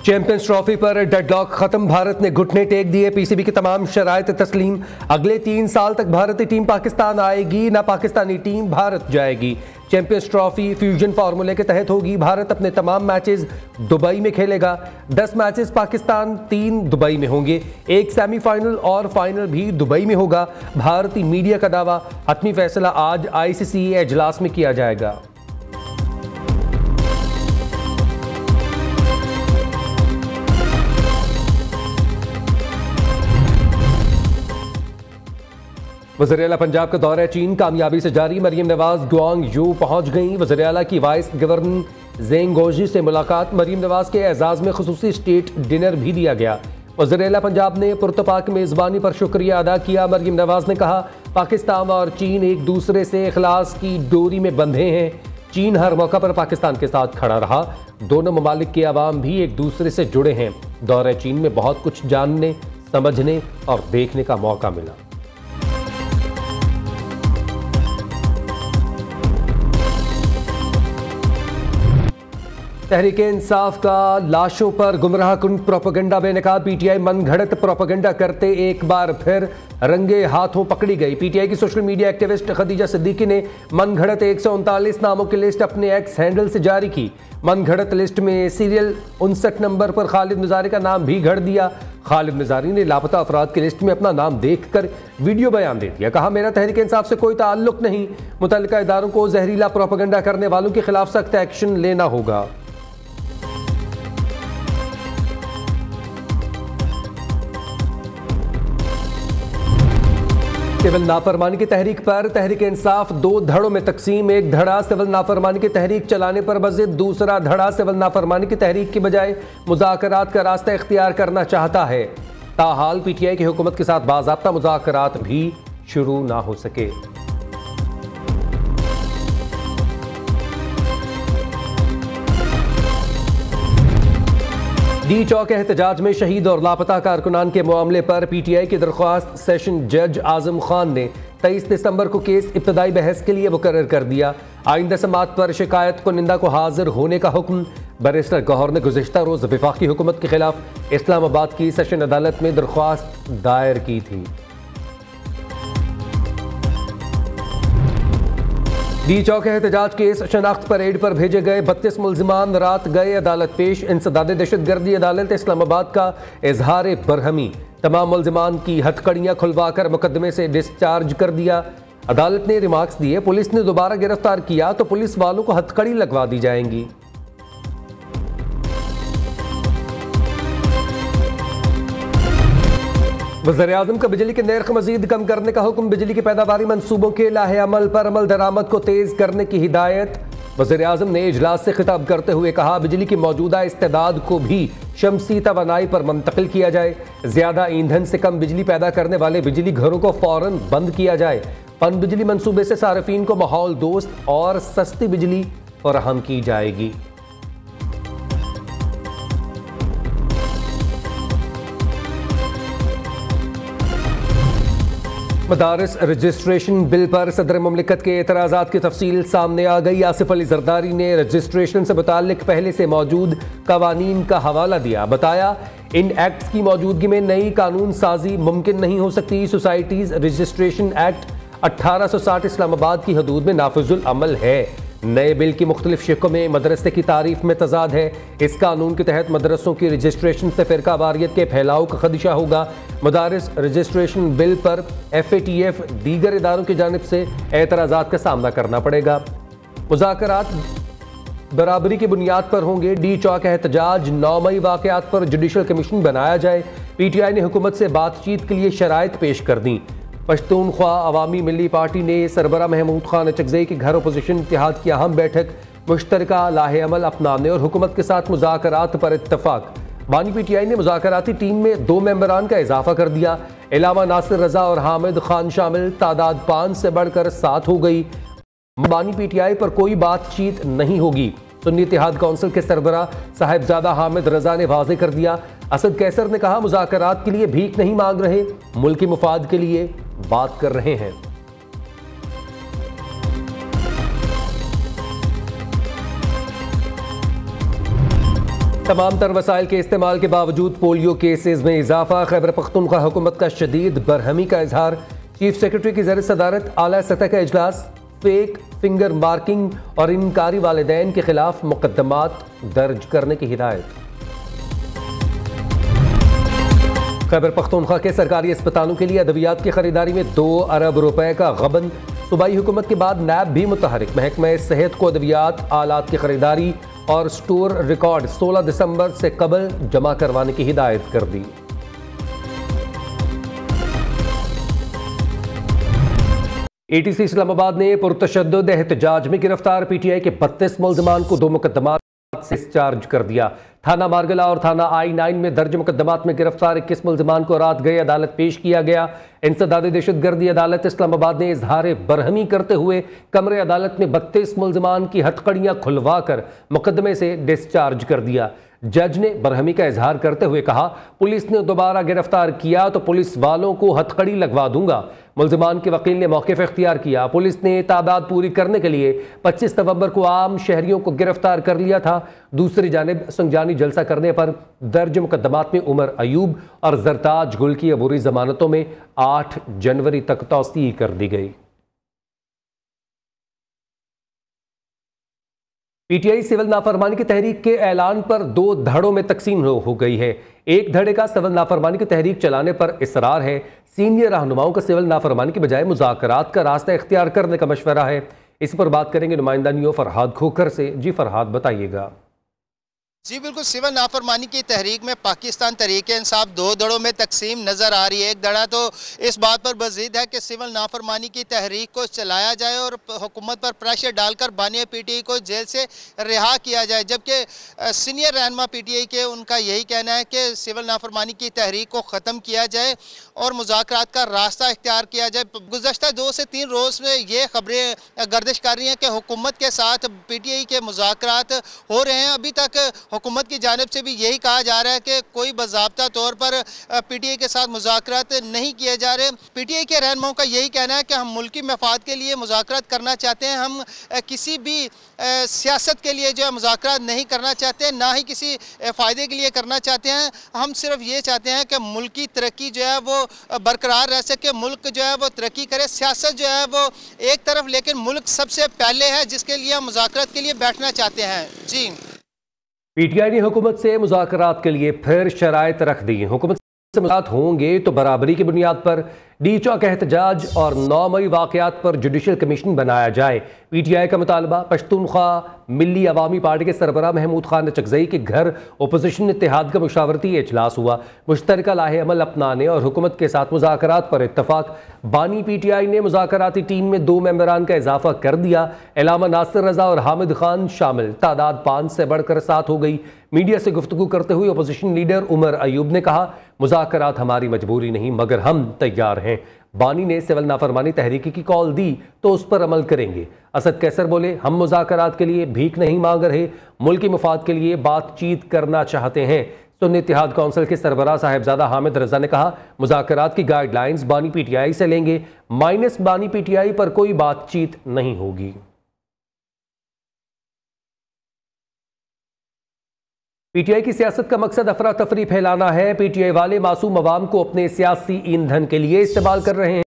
Champions trophy पर deadlock खत्म, भारत ने घुटने टेक दिए, पीसीबी की तमाम शराइत तस्लीम। अगले 3 साल तक भारतीय टीम पाकिस्तान आएगी, ना पाकिस्तानी टीम भारत जाएगी। चैंपियंस ट्रॉफी फ्यूजन फार्मूले के तहत होगी। भारत अपने तमाम मैचेस दुबई में खेलेगा। 10 मैचेस पाकिस्तान, 3 दुबई में होंगे। एक सेमीफाइनल और फाइनल भी दुबई में होगा। भारतीय मीडिया का दावा, हतमी फैसला आज आईसीसी इजलास में किया जाएगा। वज़ीर-ए-आला पंजाब का दौरा चीन कामयाबी से जारी। मरियम नवाज ग्वांगझू पहुंच गई। वज़ीर-ए-आला की वाइस गवर्नर ज़ेंगोजी से मुलाकात। मरियम नवाज के एजाज़ में खुसूसी स्टेट डिनर भी दिया गया। वज़ीर-ए-आला पंजाब ने पुरतपाक मेज़बानी पर शुक्रिया अदा किया। मरियम नवाज ने कहा, पाकिस्तान और चीन एक दूसरे से इखलास की डोरी में बंधे हैं। चीन हर मौका पर पाकिस्तान के साथ खड़ा रहा। दोनों ममालिक के अवाम भी एक दूसरे से जुड़े हैं। दौरे चीन में बहुत कुछ जानने, समझने और देखने का मौका मिला। तहरीके इंसाफ का लाशों पर गुमराह कुन प्रोपेगेंडा बेनकाब। पीटीआई मनगढ़ंत प्रोपेगेंडा करते एक बार फिर रंगे हाथों पकड़ी गई। पीटीआई की social media activist Khadija Siddiqui ने मनगढ़ंत 139 नामों की लिस्ट अपने एक्स हैंडल से जारी की। मनगढ़ंत लिस्ट में सीरियल 59 नंबर पर खालिद मिजारी का नाम भी गढ़ दिया। खालिद मिजारी ने लापता अफराद की लिस्ट में अपना नाम देखकर वीडियो बयान दे दिया। कहा, मेरा तहरीक इंसाफ से कोई ताल्लुक नहीं। मुतल्लिका इदारों को जहरीला प्रोपेगेंडा करने वालों के खिलाफ सख्त एक्शन लेना होगा। सिविल नाफरमानी की तहरीक पर तहरीक इंसाफ 2 धड़ों में तकसीम। एक धड़ा सिविल नाफरमानी की तहरीक चलाने पर बज़िद, दूसरा धड़ा सिविल नाफरमानी की तहरीक की बजाय मुज़ाकरात का रास्ता इख्तियार करना चाहता है। ताहाल पीटीआई की हुकूमत के साथ बाज़ाब्ता मुज़ाकरात भी शुरू ना हो सके। डी चौक एहतजाज में शहीद और लापता कारकुनान के मामले पर पीटीआई की दरख्वास्त सेशन जज आजम खान ने 23 दिसंबर को केस इब्तदाई बहस के लिए मुकर्रर कर दिया। आइंदा समात पर शिकायत कुनिंदा को हाजिर होने का हुक्म। बैरिस्टर गौहर ने गुज़िश्ता रोज़ वफाकी हुकूमत के खिलाफ इस्लामाबाद की सेशन अदालत में दरख्वास्त दायर की थी। डी चौक एहतजाज केस शनाख्त परेड पर भेजे गए 32 मुल्जिमान रात गए अदालत पेश। इंसदाद दहशतगर्दी अदालत इस्लामाबाद का इजहार बरहमी। तमाम मुल्जिमान की हथकड़ियां खुलवाकर मुकदमे से डिस्चार्ज कर दिया। अदालत ने रिमार्क्स दिए, पुलिस ने दोबारा गिरफ्तार किया तो पुलिस वालों को हथकड़ी लगवा दी जाएंगी। वज़ीर-ए-आज़म का बिजली के नर्ख मजीद कम करने का हुक्म। बिजली की पैदावारी मनसूबों के लाहे अमल पर अमल दरामद को तेज करने की हिदायत। वज़ीर-ए-आज़म ने इजलास से खिताब करते हुए कहा, बिजली की मौजूदा इस्तेदाद को भी शमसी तवानाई पर मुंतकिल किया जाए। ज्यादा ईंधन से कम बिजली पैदा करने वाले बिजली घरों को फौरन बंद किया जाए। पन बिजली मनसूबे से सार्फिन को माहौल दोस्त और सस्ती बिजली फराहम की जाएगी। मदारस रजिस्ट्रेशन बिल पर सदर मुमलिकत के एतराज़ात की तफसील सामने आ गई। आसिफ अली जरदारी ने रजिस्ट्रेशन से मुताल्लिक पहले से मौजूद कवानीन का हवाला दिया। बताया, इन एक्ट्स की मौजूदगी में नई कानून साजी मुमकिन नहीं हो सकती। सोसाइटीज़ रजिस्ट्रेशन एक्ट 1860 इस्लामाबाद की हदूद में नाफिजुल अमल है। नए बिल की मुख्तलिफ शिकों में मदरसे की तारीफ में तजाद है। इस कानून के तहत मदरसों की रजिस्ट्रेशन से फ़िरका वारियत के फैलाव का खदशा होगा। मदारस रजिस्ट्रेशन बिल पर FATF दीगर इदारों की जानिब से एतराज़ात का सामना करना पड़ेगा। मुज़ाकरात बराबरी की बुनियाद पर होंगे। डी चौक एहतजाज 9 मई वाक़यात पर जुडिशल कमीशन बनाया जाए। PTI ने हुकूमत से बातचीत के लिए शराइत पेश कर दी। पश्तूनख्वा अवामी मिली पार्टी ने सरबरा महमूद खान अचकज़ई के घर अपोजिशन इत्तेहाद की अहम बैठक। मुश्तरका लाहे अमल अपनाने और हुकूमत के साथ मुज़ाकरात पर इत्तफाक। बानी PTI ने मुज़ाकराती टीम में 2 मेंबरान का इजाफा कर दिया। इलामा नासिर रजा और हामिद खान शामिल, तादाद 5 से बढ़कर 7 हो गई। बानी PTI पर कोई बातचीत नहीं होगी। सुन्नी इत्तेहाद कौंसिल के सरबरा साहिबजादा हामिद रजा ने वाज़े कर दिया। असद कैसर ने कहा, मुज़ाकरात के लिए भीख नहीं मांग रहे, मुल्की मुफाद के लिए बात कर रहे हैं। तमाम तर वसाइल के इस्तेमाल के बावजूद पोलियो केसेस में इजाफा। खैबर पख्तूनख्वा हुकूमत का शदीद बरहमी का इजहार। चीफ सेक्रेटरी की ज़र सदारत आला सतह का इजलास। फेक फिंगर मार्किंग और इनकारी वालिदैन के खिलाफ मुकदमात दर्ज करने की हिदायत। खैबर पख्तूनख्वा के सरकारी अस्पतालों के लिए अद्वियात की खरीदारी में 2 अरब रुपए का गबन। सूबाई हुकूमत के बाद नैब भी मुतहरिक। महकमा सेहत को अद्वियात आलात की खरीदारी और स्टोर रिकॉर्ड 16 दिसंबर से कबल जमा करवाने की हिदायत कर दी। ATC इस्लामाबाद ने पुरतशद्दुद एहतजाज में गिरफ्तार PTI के 32 मुल्ज़िमान को 2 मुकदमात से डिस्चार्ज कर दिया। थाना मारगला और थाना I-9 में दर्ज मुकदमात में गिरफ्तार 21 मुल्ज़िमान को रात गए अदालत पेश किया गया। इंसदाद दहशतगर्दी अदालत इस्लामाबाद ने इजहार बरहमी करते हुए कमरे अदालत में 32 मुल्ज़िमान की हथकड़ियां खुलवा कर मुकदमे से डिस्चार्ज कर दिया। जज ने बरहमी का इजहार करते हुए कहा, पुलिस ने दोबारा गिरफ्तार किया तो पुलिस वालों को हथकड़ी लगवा दूंगा। मुल्ज़िमान के वकील ने मौक़िफ़ इख्तियार किया। पुलिस ने तादाद पूरी करने के लिए 25 नवंबर को आम शहरियों को गिरफ्तार कर लिया था। दूसरी जानिब संजानी जलसा करने पर दर्ज मुकदमात में उमर अयूब और जरताज गुल की अबूरी जमानतों में 8 जनवरी तक तौसीह कर दी गई। PTI सिविल नाफरमानी की तहरीक के ऐलान पर 2 धड़ों में तकसीम हो गई है। एक धड़े का सिविल नाफरमानी की तहरीक चलाने पर इसरार है। सीनियर रहनुमाओं का सिविल नाफरमानी की बजाय मुज़ाकरात का रास्ता इख्तियार करने का मशवरा है। इस पर बात करेंगे नुमाइंदा नियो फरहाद खोखर से। जी फरहाद, बताइएगा। जी बिल्कुल, सिविल नाफरमानी की तहरीक में पाकिस्तान तहरीक-ए-इंसाफ 2 धड़ों में तकसीम नज़र आ रही है। एक धड़ा तो इस बात पर बज़ीद है कि सिविल नाफरमानी की तहरीक को चलाया जाए और हुकूमत पर प्रेशर डालकर बानिया PTI को जेल से रिहा किया जाए, जबकि सीनियर रहनुमा PTI के उनका यही कहना है कि सिविल नाफरमानी की तहरीक को ख़त्म किया जाए और मुज़ाकरात का रास्ता इख्तियार किया जाए। गुज़श्ता 2 से 3 रोज़ में ये खबरें गर्दिश कर रही हैं कि हुकूमत के साथ PTI के मुज़ाकरात हो रहे हैं। अभी तक हुकूमत की जानिब से भी यही कहा जा रहा है कि कोई बाज़ाब्ता तौर पर PTI के साथ मुज़ाकरात नहीं किए जा रहे। PTI के रहनुमाओं का यही कहना है कि हम मुल्की मफाद के लिए मुज़ाकरात करना चाहते हैं। हम किसी भी सियासत के लिए जो है मुज़ाकरात नहीं करना चाहते, ना ही किसी फ़ायदे के लिए करना चाहते हैं। हम सिर्फ ये चाहते हैं कि मुल्क की तरक्की जो है वो बरकरार रह सके, मुल्क जो है वो तरक्की करे। सियासत जो है वो एक तरफ, लेकिन मुल्क सबसे पहले है, जिसके लिए हम मुज़ाकरात के लिए बैठना चाहते हैं। जी, PTI ने हुकूमत से मुज़ाकरात के लिए फिर शराइत रख दी। हुकूमत से मुज़ाकरात होंगे तो बराबरी की बुनियाद पर डीचौक एहतजाज और 9 मई वाक़यात पर जुडिशल कमीशन बनाया जाए। PTI का मुतालबा पश्तूनख्वा मिली अवामी पार्टी के सरबराह महमूद खान चकजई के घर अपोजिशन इत्तेहाद का मुशावरती इजलास हुआ। मुश्तरका लाहे अमल अपनाने और हुकूमत के साथ मुज़ाकरात पर इत्तफाक। बानी PTI ने मुज़ाकराती टीम में 2 मेंबरान का इजाफा कर दिया। इलामा नासिर रजा और हामिद खान शामिल, तादाद 5 से बढ़कर 7 हो गई। मीडिया से गुफ्तगू करते हुए अपोजिशन लीडर उमर अयूब ने कहा, मुज़ाकरात हमारी मजबूरी नहीं मगर हम तैयार हैं। बानी ने सिविल नाफरमानी तहरीकी की कॉल दी तो उस पर अमल करेंगे। असद कैसर बोले, हम मुज़ाकरात के लिए भीख नहीं मांग रहे, मुल्की मफाद के लिए बातचीत करना चाहते हैं। सुन्नी इत्तेहाद कौंसिल के सरबराह साहिबजादा हामिद रजा ने कहा, मुज़ाकरात की गाइडलाइंस बानी PTI से लेंगे, माइनस बानी PTI पर कोई बातचीत नहीं होगी। PTI की सियासत का मकसद अफरा तफरी फैलाना है। PTI वाले मासूम अवाम को अपने सियासी ईंधन के लिए इस्तेमाल कर रहे हैं।